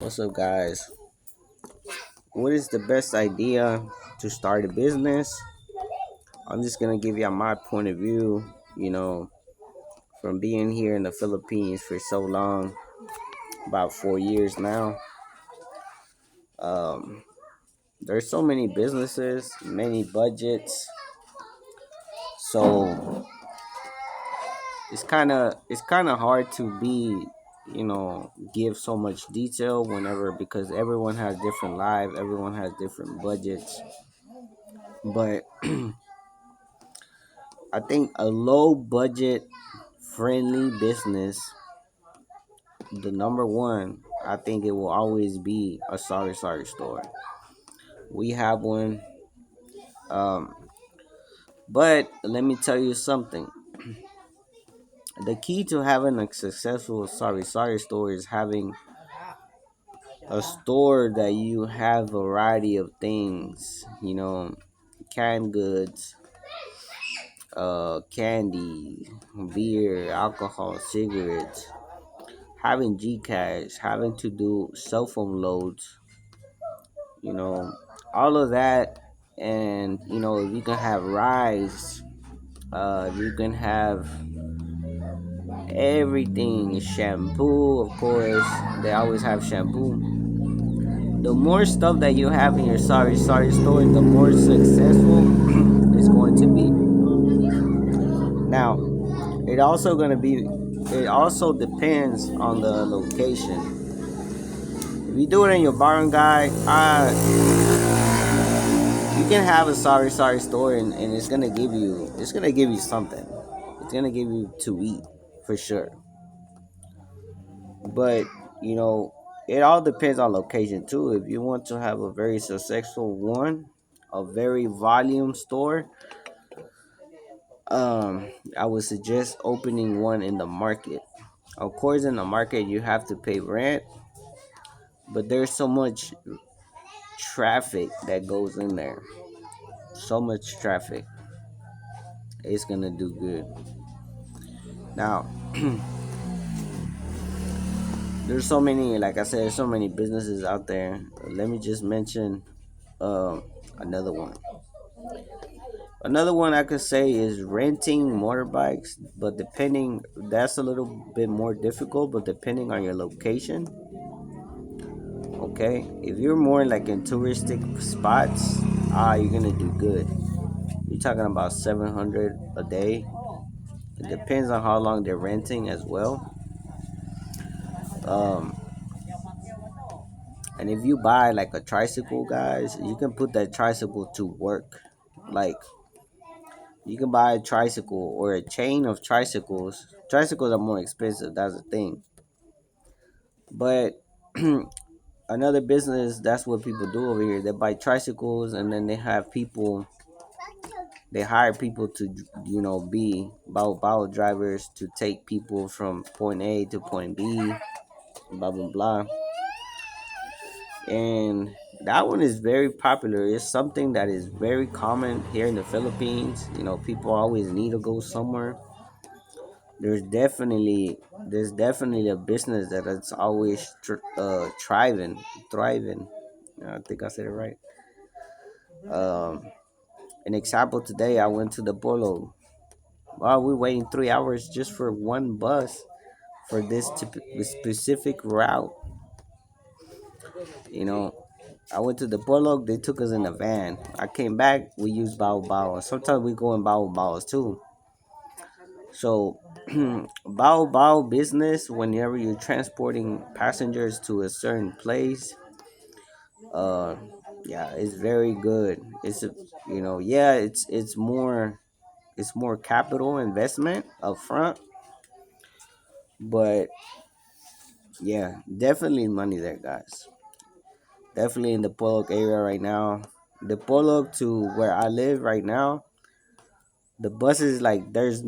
What's up, guys? What is the best idea to start a business? I'm just gonna give you my point of view. From being here in the Philippines for so long, about 4 years now. Um, there's so many businesses, many budgets, so it's kind of hard to give so much detail whenever because everyone has different lives, everyone has different budgets, but I think a low budget friendly business, the number one, I think it will always be a sorry store. We have one. Um, but let me tell you something. The key to having a successful sorry store is having a store that you have variety of things, canned goods, candy, beer, alcohol, cigarettes, having Gcash, having to do cell phone loads, you know, all of that. And, if you can have rice, you can have everything, shampoo, of course, they always have shampoo. The more stuff that you have in your sorry store, the more successful it's going to be. Now, it also depends on the location. If you do it in your barangay, you can have a sorry store, and it's gonna give you something. It's gonna give you to eat for sure. But you know, it all depends on location too. If you want to have a very successful one, a very volume store, I would suggest opening one in the market. Of course, in the market you have to pay rent, but there's so much traffic that goes in there. So much traffic. It's gonna do good. Now, there's so many, like I said, there's so many businesses out there. Let me just mention um, another one. Another one I could say is renting motorbikes, but that's a little bit more difficult, but depending on your location, okay? If you're more like in touristic spots, you're gonna do good. You're talking about 700 a day. It depends on how long they're renting as well. Um, and if you buy like a tricycle, guys, you can put that tricycle to work. Like you can buy a tricycle or a chain of tricycles. Tricycles are more expensive. That's the thing. But another business, that's what people do over here. They buy tricycles and then they hire people to, be bow drivers to take people from point A to point B, blah, blah, blah. And that one is very popular. It's something that is very common here in the Philippines. People always need to go somewhere. There's definitely a business that it's always thriving. I think I said it right. Um, an example today, I went to the Polo. Well, we're waiting 3 hours just for one bus for this specific route. You know, I went to the Polo. They took us in a van. I came back. We used Bao. Sometimes we go in Bao too. So, Bao business, whenever you're transporting passengers to a certain place, uh, yeah, it's very good. Yeah, it's more capital investment up front, but yeah, definitely money there, guys. Definitely in the Pollock area right now. The Pollock to where I live right now, the buses, like there's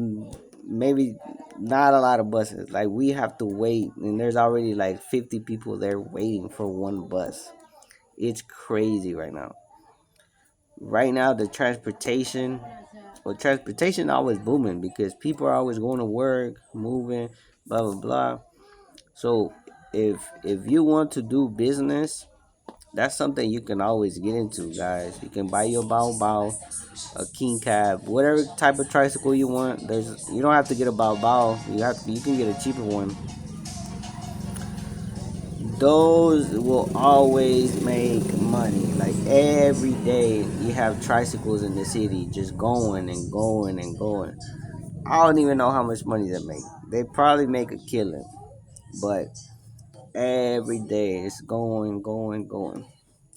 maybe not a lot of buses. Like we have to wait, and there's already like 50 people there waiting for one bus. It's crazy right now. Right now, transportation always booming because people are always going to work, moving, blah blah blah. So if you want to do business, that's something you can always get into, guys. You can buy your bow bow, a king cab, whatever type of tricycle you want. You don't have to get a bow bow. You can get a cheaper one. Those will always make money. Like every day, you have tricycles in the city just going and going and going. I don't even know how much money they make. They probably make a killing, but every day it's going, going, going.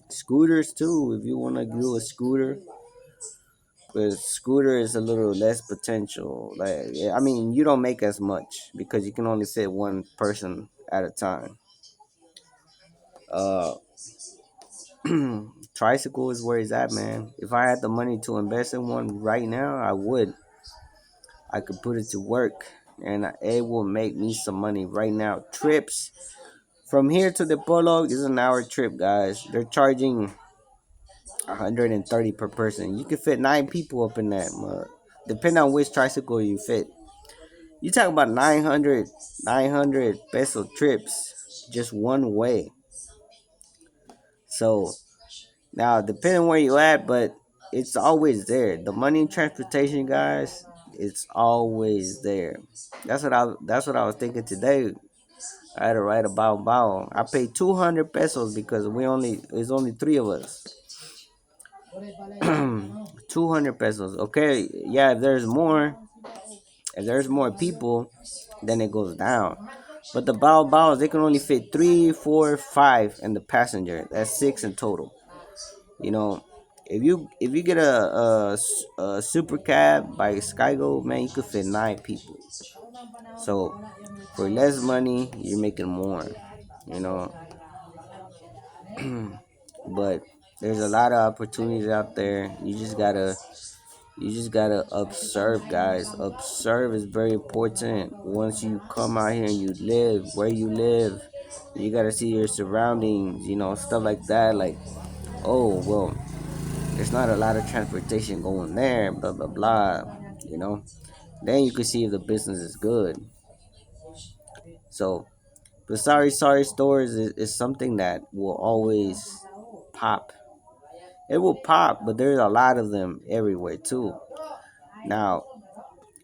Scooters too. If you want to do a scooter, but scooter is a little less potential. Like, yeah, I mean, you don't make as much because you can only fit one person at a time. Uh, Tricycle is where it's at, man. If I had the money to invest in one right now, I would. I could put it to work, and it will make me some money right now. Trips from here to the Polo is an hour trip, guys. They're charging 130 per person. You can fit 9 people up in that. Depending on which tricycle you fit. You talk about 900 peso trips just one way. So now, depending where you at, but it's always there. The money in transportation, guys, it's always there. That's what I was thinking today. I had to write about bow. I paid 200 pesos because it's only three of us. 200 pesos. Okay, yeah. If there's more people, then it goes down. But the bows, they can only fit three, four, five, and the passenger. That's six in total. You know, if you get a super cab by Skygo, man, you could fit 9 people. So for less money, you're making more. You know, but there's a lot of opportunities out there. You just gotta observe, guys. Observe is very important. Once you come out here and you live where you live, you gotta see your surroundings. Stuff like that. Like, oh well, there's not a lot of transportation going there. Blah blah blah. You know. Then you can see if the business is good. So the sorry stores is something that will always pop. It will pop, but there's a lot of them everywhere too. Now,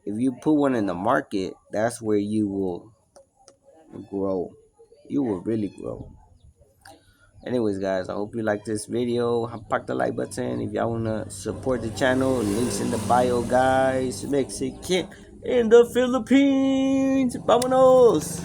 if you put one in the market, that's where you will grow. You will really grow. Anyways, guys, I hope you like this video. Pack the like button if y'all wanna support the channel. Links in the bio, guys. Mexican in the Philippines. Vámonos.